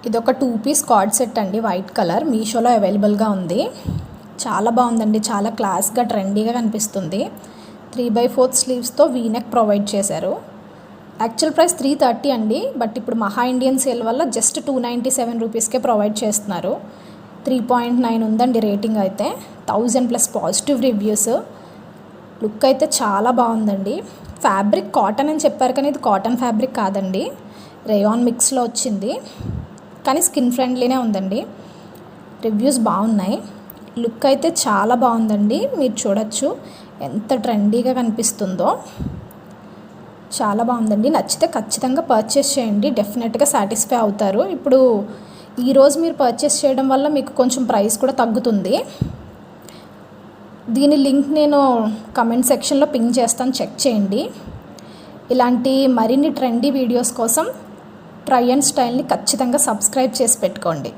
ఇదొక 2 piece card set అండి, white colour. మీషోలో అవైలబుల్గా ఉంది. చాలా బాగుందండి, చాలా క్లాస్గా ట్రెండీగా కనిపిస్తుంది. 3/4 స్లీవ్స్తో వీనెక్ ప్రొవైడ్ చేశారు. యాక్చువల్ ప్రైస్ 330 అండి, బట్ ఇప్పుడు మహా ఇండియన్ సేల్ వల్ల జస్ట్ 297 రూపీస్కే ప్రొవైడ్ చేస్తున్నారు. 3.9 ఉందండి రేటింగ్ అయితే. 1000+ పాజిటివ్ రివ్యూస్. లుక్ అయితే చాలా బాగుందండి. ఫ్యాబ్రిక్ కాటన్ అని చెప్పారు కానీ ఇది కాటన్ ఫ్యాబ్రిక్ కాదండి, రేయాన్ మిక్స్లో వచ్చింది. కానీ స్కిన్ ఫ్రెండ్లీనే ఉందండి. రివ్యూస్ బాగున్నాయి. లుక్ అయితే చాలా బాగుందండి, మీరు చూడొచ్చు ఎంత ట్రెండీగా కనిపిస్తుందో. చాలా బాగుందండి. నచ్చితే ఖచ్చితంగా పర్చేస్ చేయండి, డెఫినెట్గా సాటిస్ఫై అవుతారు. ఇప్పుడు ఈరోజు మీరు పర్చేస్ చేయడం వల్ల మీకు కొంచెం ప్రైస్ కూడా తగ్గుతుంది. దీని లింక్ నేను కమెంట్ సెక్షన్లో పింగ్ చేస్తాను, చెక్ చేయండి. ఇలాంటి మరిన్ని ట్రెండీ వీడియోస్ కోసం ట్రై అండ్ స్టైల్ని ఖచ్చితంగా సబ్స్క్రైబ్ చేసి పెట్టుకోండి.